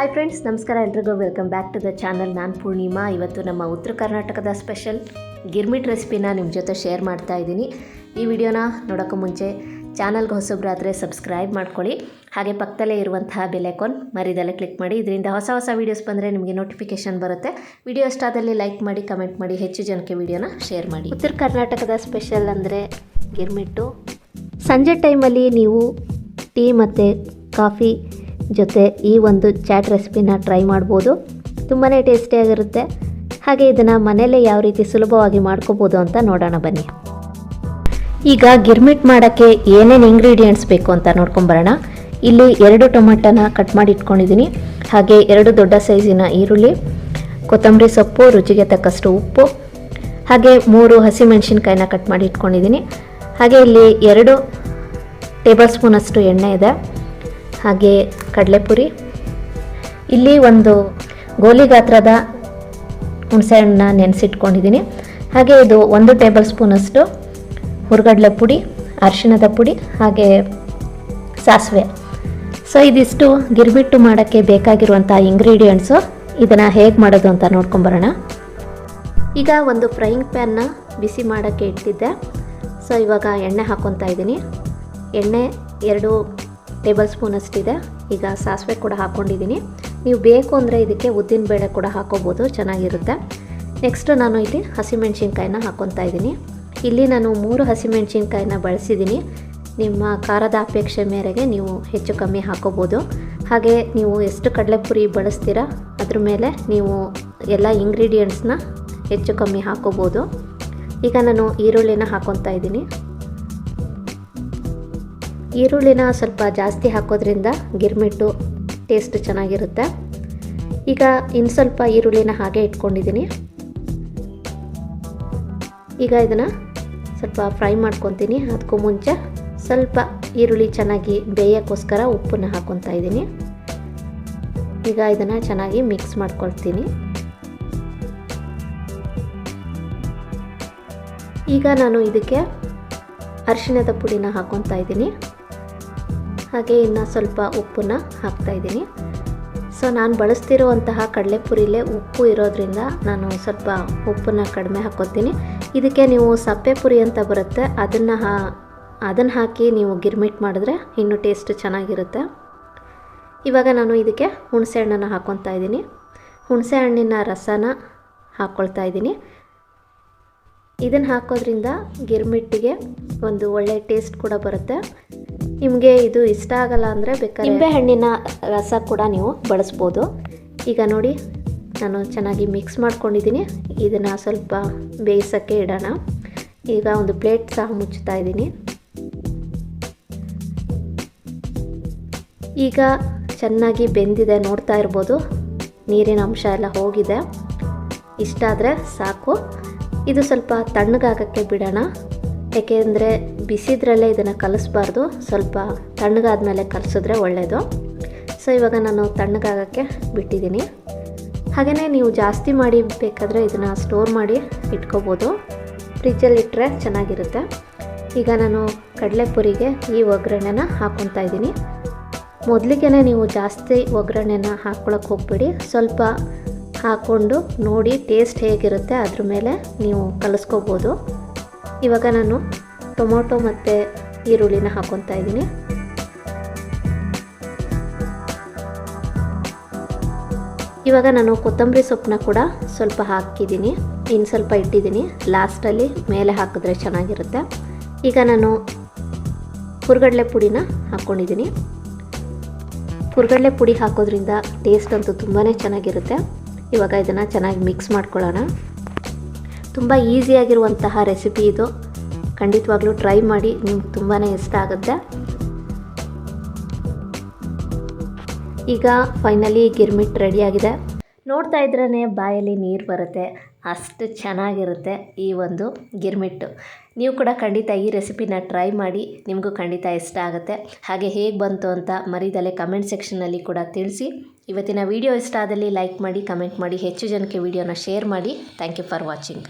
Hi friends, ನಮಸ್ಕಾರ ಎಲ್ರಿಗೂ. Welcome back to the channel. ನಾನು ಪೂರ್ಣಿಮಾ. ಇವತ್ತು ನಮ್ಮ ಉತ್ತರ ಕರ್ನಾಟಕದ ಸ್ಪೆಷಲ್ ಗಿರ್ಮಿಟ್ ರೆಸಿಪಿನ ನಿಮ್ಮ ಜೊತೆ ಶೇರ್ ಮಾಡ್ತಾ ಇದ್ದೀನಿ. ಈ ವಿಡಿಯೋನ ನೋಡೋಕ್ಕೂ ಮುಂಚೆ ಚಾನಲ್ಗೆ ಹೊಸಬ್ರಾದರೆ ಸಬ್ಸ್ಕ್ರೈಬ್ ಮಾಡ್ಕೊಳ್ಳಿ. ಹಾಗೆ ಪಕ್ಕದಲ್ಲೇ ಇರುವಂತಹ ಬೆಲ್ ಐಕಾನ್ ಮರಿದಲ್ಲೇ ಕ್ಲಿಕ್ ಮಾಡಿ. ಇದರಿಂದ ಹೊಸ ವೀಡಿಯೋಸ್ ಬಂದರೆ ನಿಮಗೆ ನೋಟಿಫಿಕೇಷನ್ ಬರುತ್ತೆ. ವಿಡಿಯೋ ಇಷ್ಟಾದಲ್ಲಿ ಲೈಕ್ ಮಾಡಿ, ಕಮೆಂಟ್ ಮಾಡಿ, ಹೆಚ್ಚು ಜನಕ್ಕೆ ವಿಡಿಯೋನ ಶೇರ್ ಮಾಡಿ. ಉತ್ತರ ಕರ್ನಾಟಕದ ಸ್ಪೆಷಲ್ ಅಂದರೆ ಗಿರ್ಮಿಟ್ಟು. ಸಂಜೆ ಟೈಮಲ್ಲಿ ನೀವು ಟೀ ಮತ್ತು ಕಾಫಿ ಜೊತೆ ಈ ಒಂದು ಚಾಟ್ ರೆಸಿಪಿನ ಟ್ರೈ ಮಾಡ್ಬೋದು. ತುಂಬಾ ಟೇಸ್ಟಿಯಾಗಿರುತ್ತೆ. ಹಾಗೆ ಇದನ್ನು ಮನೆಯಲ್ಲೇ ಯಾವ ರೀತಿ ಸುಲಭವಾಗಿ ಮಾಡ್ಕೋಬೋದು ಅಂತ ನೋಡೋಣ ಬನ್ನಿ. ಈಗ ಗಿರ್ಮಿಟ್ ಮಾಡೋಕ್ಕೆ ಏನೇನು ಇಂಗ್ರೀಡಿಯೆಂಟ್ಸ್ ಬೇಕು ಅಂತ ನೋಡ್ಕೊಂಬರೋಣ. ಇಲ್ಲಿ 2 ಟೊಮೆಟೊನ ಕಟ್ ಮಾಡಿ ಇಟ್ಕೊಂಡಿದ್ದೀನಿ. ಹಾಗೆ 2 ದೊಡ್ಡ ಸೈಜಿನ ಈರುಳ್ಳಿ, ಕೊತ್ತಂಬರಿ ಸೊಪ್ಪು, ರುಚಿಗೆ ತಕ್ಕಷ್ಟು ಉಪ್ಪು, ಹಾಗೆ 3 ಹಸಿಮೆಣಸಿನ್ಕಾಯಿನ ಕಟ್ ಮಾಡಿ ಇಟ್ಕೊಂಡಿದ್ದೀನಿ. ಹಾಗೆ ಇಲ್ಲಿ 2 ಟೇಬಲ್ ಸ್ಪೂನಷ್ಟು ಎಣ್ಣೆ ಇದೆ. ಹಾಗೆ ಕಡಲೆಪುರಿ, ಇಲ್ಲಿ ಒಂದು ಗೋಲಿ ಗಾತ್ರದ ಹುಣಸೆಹಣ್ಣನ್ನ ನೆನೆಸಿಟ್ಕೊಂಡಿದ್ದೀನಿ. ಹಾಗೆ ಇದು 1 ಟೇಬಲ್ ಸ್ಪೂನಷ್ಟು ಹುರ್ಗಡ್ಲೆ ಪುಡಿ, ಅರಿಶಿಣದ ಪುಡಿ, ಹಾಗೆ ಸಾಸಿವೆ. ಸೊ ಇದಿಷ್ಟು ಗಿರ್ಮಿಟ್ಟು ಮಾಡೋಕ್ಕೆ ಬೇಕಾಗಿರುವಂಥ ಇಂಗ್ರೀಡಿಯೆಂಟ್ಸು. ಇದನ್ನು ಹೇಗೆ ಮಾಡೋದು ಅಂತ ನೋಡ್ಕೊಂಬರೋಣ. ಈಗ ಒಂದು ಫ್ರೈಯಿಂಗ್ ಪ್ಯಾನ್ನ ಬಿಸಿ ಮಾಡೋಕ್ಕೆ ಇಟ್ಟಿದ್ದೆ. ಸೊ ಇವಾಗ ಎಣ್ಣೆ ಹಾಕ್ಕೊತಾ ಇದ್ದೀನಿ. ಎಣ್ಣೆ 2 ಟೇಬಲ್ ಸ್ಪೂನಷ್ಟಿದೆ. ಈಗ ಸಾಸಿವೆ ಕೂಡ ಹಾಕ್ಕೊಂಡಿದ್ದೀನಿ. ನೀವು ಬೇಕು ಅಂದರೆ ಇದಕ್ಕೆ ಉದ್ದಿನಬೇಳೆ ಕೂಡ ಹಾಕೋಬೋದು, ಚೆನ್ನಾಗಿರುತ್ತೆ. ನೆಕ್ಸ್ಟು ನಾನು ಇಲ್ಲಿ ಹಸಿಮೆಣ್ಸಿನ್ಕಾಯಿನ ಹಾಕ್ಕೊತಾ ಇದ್ದೀನಿ. ಇಲ್ಲಿ ನಾನು 3 ಹಸಿಮೆಣ್ಸಿನ್ಕಾಯಿನ ಬಳಸಿದ್ದೀನಿ. ನಿಮ್ಮ ಖಾರದ ಅಪೇಕ್ಷೆ ಮೇರೆಗೆ ನೀವು ಹೆಚ್ಚು ಕಮ್ಮಿ ಹಾಕೋಬೋದು. ಹಾಗೆ ನೀವು ಎಷ್ಟು ಕಡಲೆಪುರಿ ಬಳಸ್ತೀರಾ ಅದ್ರ ಮೇಲೆ ನೀವು ಎಲ್ಲ ಇಂಗ್ರೀಡಿಯೆಂಟ್ಸ್ನ ಹೆಚ್ಚು ಕಮ್ಮಿ ಹಾಕೋಬೋದು. ಈಗ ನಾನು ಈರುಳ್ಳಿನ ಹಾಕ್ಕೊತಾ ಇದ್ದೀನಿ. ಈರುಳ್ಳಿನ ಸ್ವಲ್ಪ ಜಾಸ್ತಿ ಹಾಕೋದ್ರಿಂದ ಗಿರ್ಮಿಟ್ಟು ಟೇಸ್ಟ್ ಚೆನ್ನಾಗಿರುತ್ತೆ. ಈಗ ಇನ್ನು ಸ್ವಲ್ಪ ಈರುಳ್ಳಿನ ಹಾಗೆ ಇಟ್ಕೊಂಡಿದ್ದೀನಿ. ಈಗ ಇದನ್ನು ಸ್ವಲ್ಪ ಫ್ರೈ ಮಾಡ್ಕೊತೀನಿ. ಅದಕ್ಕೂ ಮುಂಚೆ ಸ್ವಲ್ಪ ಈರುಳ್ಳಿ ಚೆನ್ನಾಗಿ ಬೇಯೋಕ್ಕೋಸ್ಕರ ಉಪ್ಪನ್ನು ಹಾಕ್ಕೊತಾ ಇದ್ದೀನಿ. ಈಗ ಇದನ್ನು ಚೆನ್ನಾಗಿ ಮಿಕ್ಸ್ ಮಾಡ್ಕೊಳ್ತೀನಿ. ಈಗ ನಾನು ಇದಕ್ಕೆ ಅರಿಶಿಣದ ಪುಡಿನ ಹಾಕ್ಕೊತಾ ಇದ್ದೀನಿ. ಹಾಗೆ ಇನ್ನು ಸ್ವಲ್ಪ ಉಪ್ಪನ್ನ ಹಾಕ್ತಾಯಿದ್ದೀನಿ. ಸೊ ನಾನು ಬಳಸ್ತಿರುವಂತಹ ಕಡಲೆಪುರಿಲೇ ಉಪ್ಪು ಇರೋದ್ರಿಂದ ನಾನು ಸ್ವಲ್ಪ ಉಪ್ಪನ್ನು ಕಡಿಮೆ ಹಾಕ್ಕೊತೀನಿ. ಇದಕ್ಕೆ ನೀವು ಸಪ್ಪೆ ಪುರಿ ಅಂತ ಬರುತ್ತೆ, ಅದನ್ನು ಹಾಕಿ ನೀವು ಗಿರ್ಮಿಟ್ ಮಾಡಿದ್ರೆ ಇನ್ನೂ ಟೇಸ್ಟ್ ಚೆನ್ನಾಗಿರುತ್ತೆ. ಇವಾಗ ನಾನು ಇದಕ್ಕೆ ಹುಣಸೆ ಹಣ್ಣನ್ನು ಹಾಕ್ಕೊತಾ ಇದ್ದೀನಿ. ಹುಣಸೆ ಹಣ್ಣಿನ ರಸನ ಹಾಕ್ಕೊಳ್ತಾ ಇದ್ದೀನಿ. ಇದನ್ನು ಹಾಕೋದ್ರಿಂದ ಗಿರ್ಮಿಟ್ಟಿಗೆ ಒಂದು ಒಳ್ಳೆ ಟೇಸ್ಟ್ ಕೂಡ ಬರುತ್ತೆ. ನಿಮಗೆ ಇದು ಇಷ್ಟ ಆಗಲ್ಲ ಅಂದರೆ ಬೇಕಾದ್ರೆ ನಿಂಬೆ ಹಣ್ಣಿನ ರಸ ಕೂಡ ನೀವು ಬಳಸ್ಬೋದು. ಈಗ ನೋಡಿ, ನಾನು ಚೆನ್ನಾಗಿ ಮಿಕ್ಸ್ ಮಾಡ್ಕೊಂಡಿದ್ದೀನಿ. ಇದನ್ನು ಸ್ವಲ್ಪ ಬೇಯಿಸೋಕ್ಕೆ ಇಡೋಣ. ಈಗ ಒಂದು ಪ್ಲೇಟ್ ಸಹ ಮುಚ್ಚುತ್ತಾ ಇದ್ದೀನಿ. ಈಗ ಚೆನ್ನಾಗಿ ಬೆಂದಿದೆ, ನೋಡ್ತಾ ಇರ್ಬೋದು. ನೀರಿನ ಅಂಶ ಎಲ್ಲ ಹೋಗಿದೆ. ಇಷ್ಟ ಆದರೆ ಸಾಕು. ಇದು ಸ್ವಲ್ಪ ತಣ್ಣಗಾಗಕ್ಕೆ ಬಿಡೋಣ. ಏಕೆಂದರೆ ಬಿಸಿದ್ರಲ್ಲೇ ಇದನ್ನು ಕಲಿಸ್ಬಾರ್ದು, ಸ್ವಲ್ಪ ತಣ್ಣಗಾದ್ಮೇಲೆ ಕಲಿಸಿದ್ರೆ ಒಳ್ಳೆಯದು. ಸೊ ಇವಾಗ ನಾನು ತಣ್ಣಗಾಗಕ್ಕೆ ಬಿಟ್ಟಿದ್ದೀನಿ. ಹಾಗೆಯೇ ನೀವು ಜಾಸ್ತಿ ಮಾಡಿ ಬೇಕಾದರೆ ಇದನ್ನು ಸ್ಟೋರ್ ಮಾಡಿ ಇಟ್ಕೋಬೋದು. ಫ್ರಿಜ್ಜಲ್ಲಿ ಇಟ್ಟರೆ ಚೆನ್ನಾಗಿರುತ್ತೆ. ಈಗ ನಾನು ಕಡಲೆಪುರಿಗೆ ಈ ಒಗ್ಗರಣೆನ ಹಾಕ್ಕೊತಾ ಇದ್ದೀನಿ. ಮೊದಲಿಗೆ ನೀವು ಜಾಸ್ತಿ ಒಗ್ಗರಣೆನ ಹಾಕ್ಕೊಳಕ್ಕೆ ಹೋಗ್ಬೇಡಿ. ಸ್ವಲ್ಪ ಹಾಕ್ಕೊಂಡು ನೋಡಿ ಟೇಸ್ಟ್ ಹೇಗಿರುತ್ತೆ ಅದ್ರ ಮೇಲೆ ನೀವು ಕಲಿಸ್ಕೋಬೋದು. ಇವಾಗ ನಾನು ಟೊಮೊಟೊ ಮತ್ತು ಈರುಳ್ಳಿನ ಹಾಕ್ಕೊತಾ ಇದ್ದೀನಿ. ಇವಾಗ ನಾನು ಕೊತ್ತಂಬರಿ ಸೊಪ್ಪನ್ನ ಕೂಡ ಸ್ವಲ್ಪ ಹಾಕಿದ್ದೀನಿ. ಇನ್ನು ಸ್ವಲ್ಪ ಇಟ್ಟಿದ್ದೀನಿ. ಲಾಸ್ಟಲ್ಲಿ ಮೇಲೆ ಹಾಕಿದ್ರೆ ಚೆನ್ನಾಗಿರುತ್ತೆ. ಈಗ ನಾನು ಹುರ್ಗಡ್ಲೆ ಪುಡಿನ ಹಾಕ್ಕೊಂಡಿದ್ದೀನಿ. ಹುರ್ಗಡ್ಲೆ ಪುಡಿ ಹಾಕೋದ್ರಿಂದ ಟೇಸ್ಟ್ ಅಂತೂ ತುಂಬಾ ಚೆನ್ನಾಗಿರುತ್ತೆ. ಇವಾಗ ಇದನ್ನು ಚೆನ್ನಾಗಿ ಮಿಕ್ಸ್ ಮಾಡ್ಕೊಳ್ಳೋಣ. ತುಂಬ ಈಸಿಯಾಗಿರುವಂತಹ ರೆಸಿಪಿ ಇದು. ಖಂಡಿತವಾಗ್ಲೂ ಟ್ರೈ ಮಾಡಿ, ನಿಮ್ಗೆ ತುಂಬಾ ಇಷ್ಟ ಆಗುತ್ತೆ. ಈಗ ಫೈನಲಿ ಗಿರ್ಮಿಟ್ ರೆಡಿಯಾಗಿದೆ. ನೋಡ್ತಾ ಇದ್ರೇ ಬಾಯಲ್ಲಿ ನೀರು ಬರುತ್ತೆ, ಅಷ್ಟು ಚೆನ್ನಾಗಿರುತ್ತೆ ಈ ಒಂದು ಗಿರ್ಮಿಟ್ಟು. ನೀವು ಕೂಡ ಖಂಡಿತ ಈ ರೆಸಿಪಿನ ಟ್ರೈ ಮಾಡಿ, ನಿಮಗೂ ಖಂಡಿತ ಇಷ್ಟ ಆಗುತ್ತೆ. ಹಾಗೆ ಹೇಗೆ ಬಂತು ಅಂತ ಮರಿದಲ್ಲೇ ಕಮೆಂಟ್ ಸೆಕ್ಷನ್ನಲ್ಲಿ ಕೂಡ ತಿಳಿಸಿ. ಇವತ್ತಿನ ವಿಡಿಯೋ ಇಷ್ಟ ಆದಲ್ಲಿ ಲೈಕ್ ಮಾಡಿ, ಕಮೆಂಟ್ ಮಾಡಿ, ಹೆಚ್ಚು ಜನಕ್ಕೆ ವಿಡಿಯೋನ ಶೇರ್ ಮಾಡಿ. Thank you for watching.